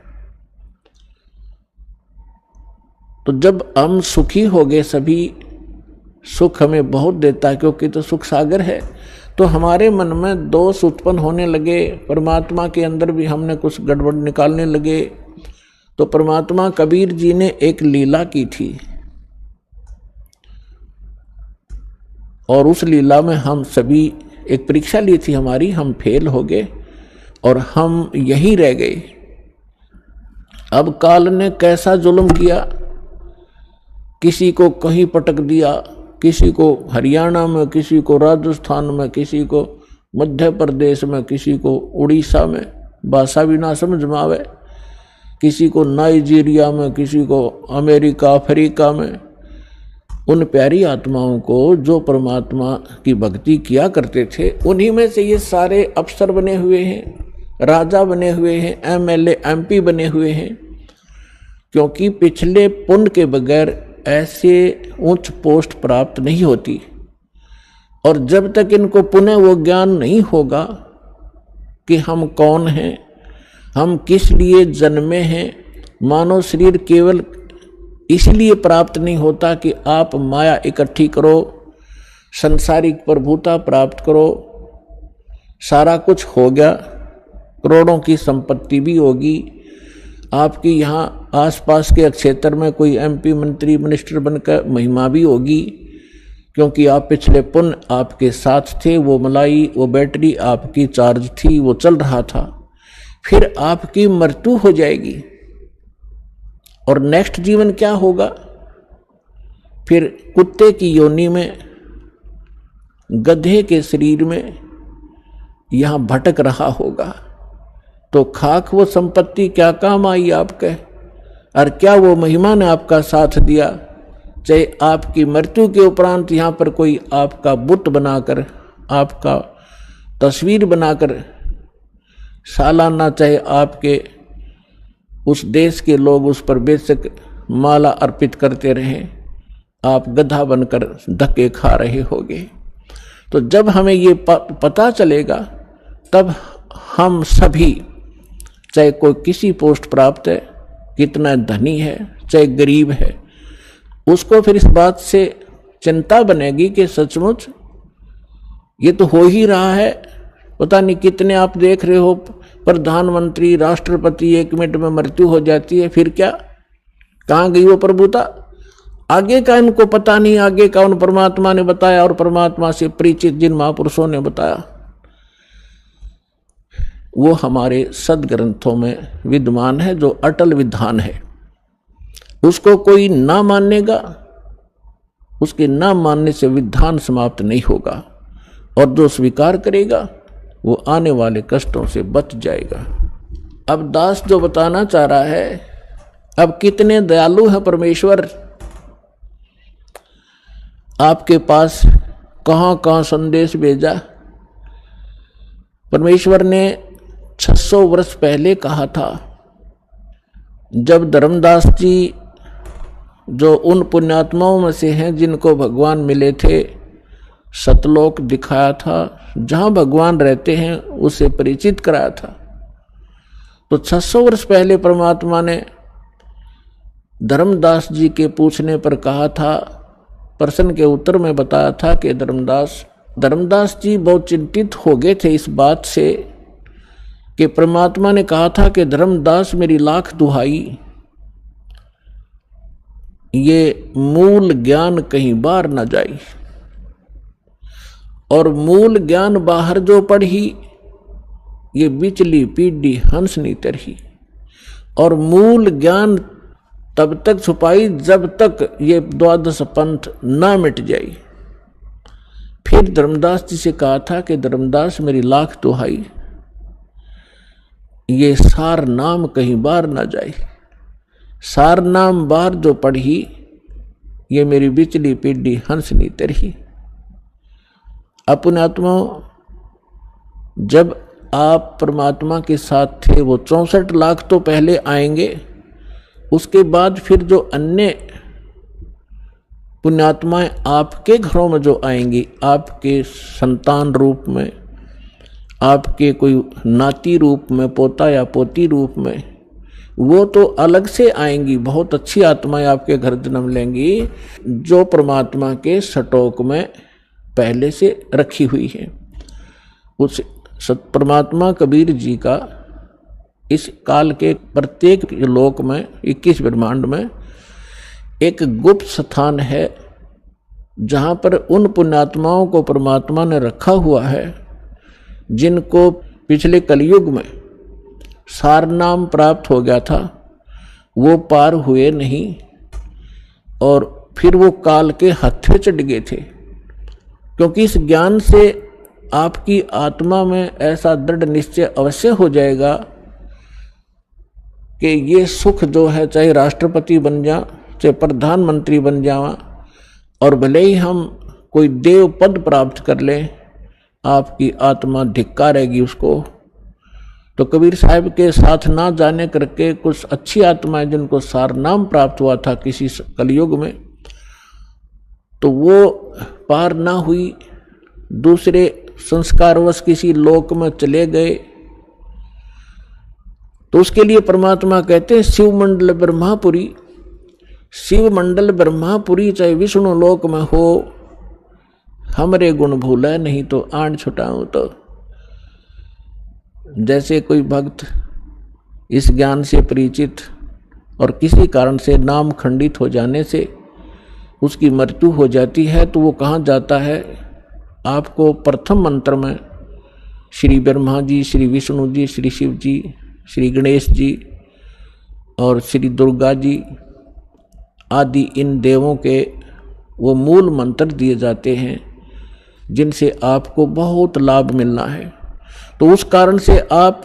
तो जब हम सुखी हो गए, सभी सुख हमें बहुत देता है क्योंकि तो सुख सागर है, तो हमारे मन में दोष उत्पन्न होने लगे, परमात्मा के अंदर भी हमने कुछ गड़बड़ निकालने लगे। तो परमात्मा कबीर जी ने एक लीला की थी और उस लीला में हम सभी एक परीक्षा ली थी हमारी, हम फेल हो गए और हम यहीं रह गए। अब काल ने कैसा जुल्म किया, किसी को कहीं पटक दिया, किसी को हरियाणा में, किसी को राजस्थान में, किसी को मध्य प्रदेश में, किसी को उड़ीसा में, भाषा भी ना समझ में आवे, किसी को नाइजीरिया में, किसी को अमेरिका अफ्रीका में। उन प्यारी आत्माओं को जो परमात्मा की भक्ति किया करते थे, उन्हीं में से ये सारे अफसर बने हुए हैं, राजा बने हुए हैं, एमएलए एमपी बने हुए हैं, क्योंकि पिछले पुण्य के बगैर ऐसे उच्च पोस्ट प्राप्त नहीं होती। और जब तक इनको पुनः वो ज्ञान नहीं होगा कि हम कौन हैं, हम किस लिए जन्मे हैं, मानव शरीर केवल इसलिए प्राप्त नहीं होता कि आप माया इकट्ठी करो, संसारिक प्रभुता प्राप्त करो, सारा कुछ हो गया, करोड़ों की संपत्ति भी होगी, आपकी यहाँ आसपास के क्षेत्र में कोई एमपी मंत्री मिनिस्टर बनकर महिमा भी होगी, क्योंकि आप पिछले पुण्य आपके साथ थे, वो मलाई वो बैटरी आपकी चार्ज थी, वो चल रहा था। फिर आपकी मृत्यु हो जाएगी और नेक्स्ट जीवन क्या होगा, फिर कुत्ते की योनि में, गधे के शरीर में यहाँ भटक रहा होगा। तो खाक वो संपत्ति क्या काम आई आपके, और क्या वो महिमा ने आपका साथ दिया। चाहे आपकी मृत्यु के उपरांत यहाँ पर कोई आपका बुत बनाकर, आपका तस्वीर बनाकर सालाना, चाहे आपके उस देश के लोग उस पर बेशक माला अर्पित करते रहें, आप गधा बनकर धक्के खा रहे होगे। तो जब हमें ये पता चलेगा, तब हम सभी, चाहे कोई किसी पोस्ट प्राप्त है, कितना धनी है, चाहे गरीब है, उसको फिर इस बात से चिंता बनेगी कि सचमुच ये तो हो ही रहा है। पता नहीं कितने आप देख रहे हो प्रधानमंत्री, राष्ट्रपति, 1 मिनट में मृत्यु हो जाती है, फिर क्या, कहाँ गई वो प्रभुता? आगे का इनको पता नहीं, आगे का उन परमात्मा ने बताया और परमात्मा से परिचित जिन महापुरुषों ने बताया, वो हमारे सदग्रंथों में विद्यमान है, जो अटल विधान है। उसको कोई ना मानेगा, उसके ना मानने से विधान समाप्त नहीं होगा, और जो स्वीकार करेगा वो आने वाले कष्टों से बच जाएगा। अब दास जो बताना चाह रहा है, अब कितने दयालु है परमेश्वर, आपके पास कहाँ कहाँ संदेश भेजा। परमेश्वर ने 600 वर्ष पहले कहा था, जब धर्मदास जी, जो उन पुण्यात्माओं में से हैं जिनको भगवान मिले थे, सतलोक दिखाया था, जहाँ भगवान रहते हैं उसे परिचित कराया था। तो 600 वर्ष पहले परमात्मा ने धर्मदास जी के पूछने पर कहा था, प्रश्न के उत्तर में बताया था कि धर्मदास जी बहुत चिंतित हो गए थे इस बात से कि परमात्मा ने कहा था कि धर्मदास मेरी लाख दुहाई, ये मूल ज्ञान कहीं बाहर न जाए, और मूल ज्ञान बाहर जो पढ़ी, ये बिचली पीढ़ी हंस नहीं तरही। और मूल ज्ञान तब तक छुपाई जब तक ये 12 पंथ ना मिट जाए। फिर धर्मदास जी से कहा था कि धर्मदास मेरी लाख दुहाई, ये सार नाम कहीं बाहर ना जाए, सार नाम बाहर जो पढ़ी, ये मेरी बिचली पीढ़ी हंस नहीं तरही। अपने आत्माओं, जब आप परमात्मा के साथ थे वो 64 लाख तो पहले आएंगे, उसके बाद फिर जो अन्य पुण्यात्माएं आपके घरों में जो आएंगी, आपके संतान रूप में, आपके कोई नाती रूप में, पोता या पोती रूप में, वो तो अलग से आएंगी। बहुत अच्छी आत्माएं आपके घर जन्म लेंगी जो परमात्मा के स्टॉक में पहले से रखी हुई है। उस परमात्मा कबीर जी का इस काल के प्रत्येक लोक में 21 ब्रह्मांड में एक गुप्त स्थान है जहाँ पर उन पुण्यात्माओं को परमात्मा ने रखा हुआ है जिनको पिछले कलयुग में सार नाम प्राप्त हो गया था, वो पार हुए नहीं और फिर वो काल के हत्थे चढ़ गए थे। क्योंकि इस ज्ञान से आपकी आत्मा में ऐसा दृढ़ निश्चय अवश्य हो जाएगा कि ये सुख जो है, चाहे राष्ट्रपति बन जा, चाहे प्रधानमंत्री बन जावा, और भले ही हम कोई देव पद प्राप्त कर लें, आपकी आत्मा धिक्कारेगी उसको। तो कबीर साहब के साथ ना जाने करके कुछ अच्छी आत्माएं जिनको सार नाम प्राप्त हुआ था किसी कलयुग में, तो वो पार ना हुई, दूसरे संस्कारवश किसी लोक में चले गए। तो उसके लिए परमात्मा कहते हैं शिव मंडल ब्रह्मापुरी। शिव मंडल ब्रह्मापुरी चाहे विष्णु लोक में हो, हमरे गुण भूला नहीं तो आन छुटाऊं। तो जैसे कोई भक्त इस ज्ञान से परिचित और किसी कारण से नाम खंडित हो जाने से उसकी मृत्यु हो जाती है, तो वो कहाँ जाता है? आपको प्रथम मंत्र में श्री ब्रह्मा जी, श्री विष्णु जी, श्री शिव जी, श्री गणेश जी और श्री दुर्गा जी आदि इन देवों के वो मूल मंत्र दिए जाते हैं जिनसे आपको बहुत लाभ मिलना है। तो उस कारण से आप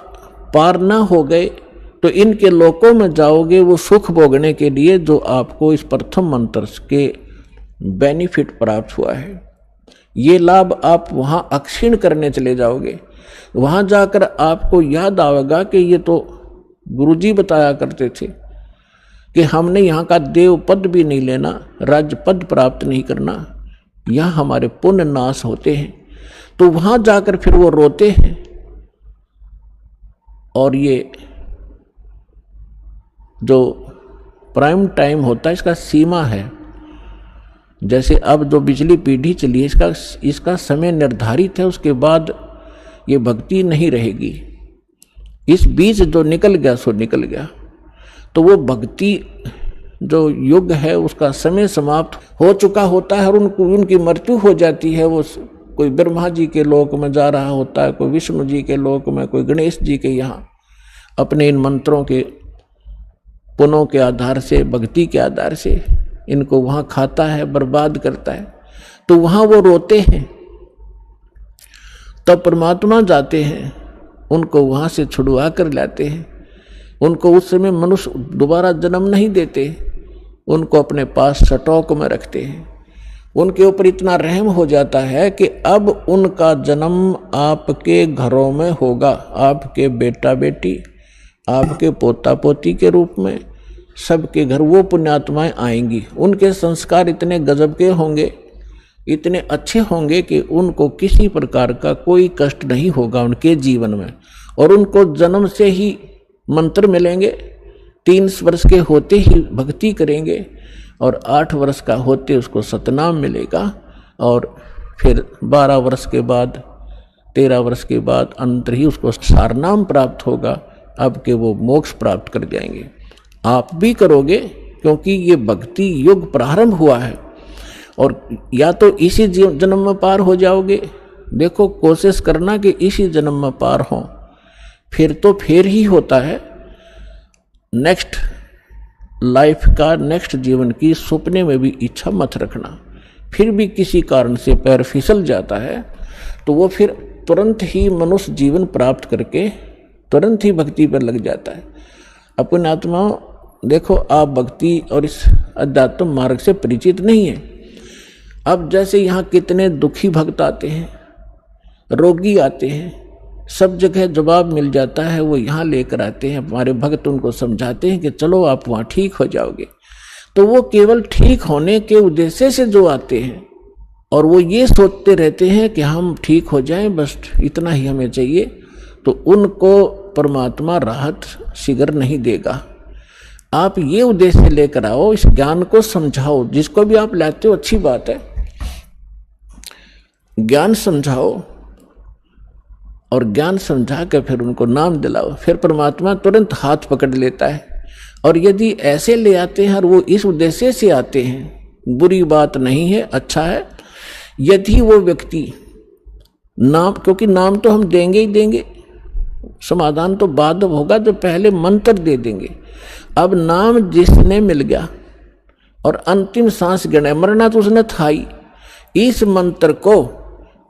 पार ना हो गए तो इनके लोकों में जाओगे वो सुख भोगने के लिए जो आपको इस प्रथम मंत्र के बेनिफिट प्राप्त हुआ है। ये लाभ आप वहाँ अक्षीण करने चले जाओगे। वहाँ जाकर आपको याद आएगा कि ये तो गुरुजी बताया करते थे कि हमने यहाँ का देव पद भी नहीं लेना, राज्य पद प्राप्त नहीं करना, यहाँ हमारे पुण्य नाश होते हैं। तो वहाँ जाकर फिर वो रोते हैं। और ये जो प्राइम टाइम होता है इसका सीमा है। जैसे अब जो पिछली पीढ़ी चली है इसका समय निर्धारित है, उसके बाद ये भक्ति नहीं रहेगी। इस बीच जो निकल गया सो निकल गया। तो वो भक्ति जो युग है उसका समय समाप्त हो चुका होता है और उनकी मृत्यु हो जाती है। वो कोई ब्रह्मा जी के लोक में जा रहा होता है, कोई विष्णु जी के लोक में, कोई गणेश जी के यहाँ अपने इन मंत्रों के पुनों के आधार से, भक्ति के आधार से इनको वहाँ खाता है, बर्बाद करता है। तो वहाँ वो रोते हैं। तब परमात्मा जाते हैं, उनको वहाँ से छुड़वा कर लाते हैं। उनको उस समय मनुष्य दोबारा जन्म नहीं देते, उनको अपने पास स्टॉक में रखते हैं। उनके ऊपर इतना रहम हो जाता है कि अब उनका जन्म आपके घरों में होगा, आपके बेटा बेटी, आपके पोता पोती के रूप में सबके घर वो पुण्यात्माएं आएंगी। उनके संस्कार इतने गजब के होंगे, इतने अच्छे होंगे कि उनको किसी प्रकार का कोई कष्ट नहीं होगा उनके जीवन में। और उनको जन्म से ही मंत्र मिलेंगे, 3 वर्ष के होते ही भक्ति करेंगे और 8 वर्ष का होते उसको सतनाम मिलेगा। और फिर 12 वर्ष के बाद, 13 वर्ष के बाद अंतर ही उसको सारनाम प्राप्त होगा। अब के वो मोक्ष प्राप्त कर जाएंगे। आप भी करोगे क्योंकि ये भक्ति युग प्रारंभ हुआ है। और या तो इसी जन्म में पार हो जाओगे, देखो कोशिश करना कि इसी जन्म में पार हो, फिर तो फिर ही होता है। नेक्स्ट लाइफ का, नेक्स्ट जीवन की सपने में भी इच्छा मत रखना। फिर भी किसी कारण से पैर फिसल जाता है तो वो फिर तुरंत ही मनुष्य जीवन प्राप्त करके तुरंत ही भक्ति पर लग जाता है। अपने आत्माओं देखो, आप भक्ति और इस अध्यात्म मार्ग से परिचित नहीं है। अब जैसे यहाँ कितने दुखी भक्त आते हैं, रोगी आते हैं, सब जगह जवाब मिल जाता है, वो यहाँ लेकर आते हैं, हमारे भक्त उनको समझाते हैं कि चलो आप वहाँ ठीक हो जाओगे। तो वो केवल ठीक होने के उद्देश्य से जो आते हैं और वो ये सोचते रहते हैं कि हम ठीक हो जाएं, बस इतना ही हमें चाहिए, तो उनको परमात्मा राहत शीघ्र नहीं देगा। आप ये उद्देश्य लेकर आओ, इस ज्ञान को समझाओ, जिसको भी आप लाते हो अच्छी बात है, ज्ञान समझाओ और ज्ञान समझा के फिर उनको नाम दिलाओ, फिर परमात्मा तुरंत हाथ पकड़ लेता है। और यदि ऐसे ले आते हैं और वो इस उद्देश्य से आते हैं, बुरी बात नहीं है, अच्छा है। यदि वो व्यक्ति नाम, क्योंकि नाम तो हम देंगे ही देंगे, समाधान तो बाद होगा, तो पहले मंत्र दे देंगे। अब नाम जिसने मिल गया और अंतिम सांस गिने, मरना तो उसने था ही, इस मंत्र को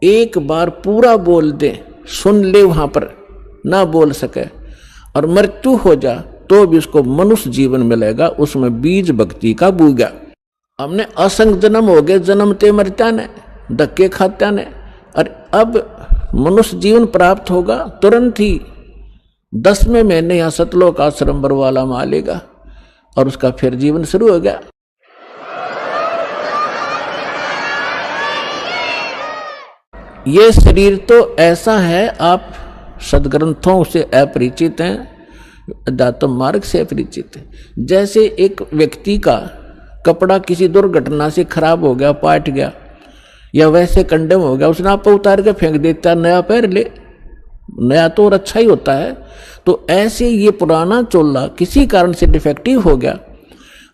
एक बार पूरा बोल दे, सुन ले, वहां पर ना बोल सके और मृत्यु हो जा तो भी उसको मनुष्य जीवन मिलेगा, उसमें बीज भक्ति का बूगा। हमने असंग जन्म हो गए, जन्मते मरता ने, धक्के खात्या ने, और अब मनुष्य जीवन प्राप्त होगा तुरंत ही 10वें महीने यहाँ सतलोक आश्रम बरवाला में आ लेगा और उसका फिर जीवन शुरू हो गया। ये शरीर तो ऐसा है, आप सदग्रंथों से अपरिचित हैं, अध्यात्म मार्ग से अपरिचित हैं। जैसे एक व्यक्ति का कपड़ा किसी दुर्घटना से खराब हो गया, पाट गया या वैसे कंडम हो गया, उसने आप उतार के फेंक देता, नया पैर ले, नया तो और अच्छा ही होता है। तो ऐसे ये पुराना चोला किसी कारण से डिफेक्टिव हो गया,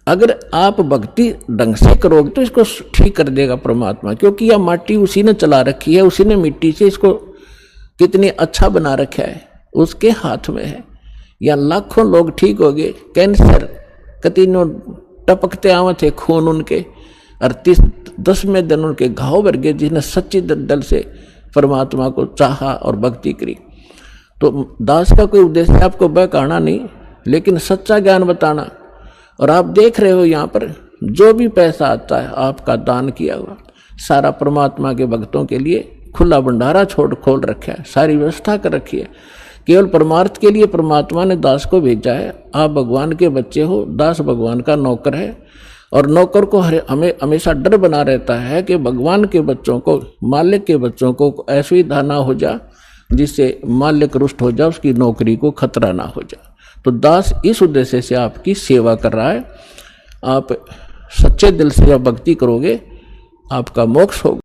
अगर आप भक्ति ढंग से करोगे तो इसको ठीक कर देगा परमात्मा, क्योंकि यह माटी उसी ने चला रखी है, उसी ने मिट्टी से इसको कितनी अच्छा बना रखा है, उसके हाथ में है। या लाखों लोग ठीक हो गए, कैंसर कतीनों टपकते आवे थे खून उनके, और 10वें दिन उनके घाव भर गए, जिसने सच्ची दल से परमात्मा को चाहा और भक्ति करी। तो दास का कोई उद्देश्य आपको बहकाना नहीं, लेकिन सच्चा ज्ञान बताना। और आप देख रहे हो यहाँ पर जो भी पैसा आता है आपका दान किया हुआ सारा परमात्मा के भक्तों के लिए खुला भंडारा खोल रखा है, सारी व्यवस्था कर रखी है। केवल परमार्थ के लिए परमात्मा ने दास को भेजा है। आप भगवान के बच्चे हो, दास भगवान का नौकर है, और नौकर को हमें हमेशा डर बना रहता है कि भगवान के बच्चों को, मालिक के बच्चों को ऐसी दाना हो जा जिससे मालिक रुष्ट हो जा, उसकी नौकरी को खतरा ना हो जा। तो दास इस उद्देश्य से आपकी सेवा कर रहा है। आप सच्चे दिल से जब भक्ति करोगे आपका मोक्ष होगा।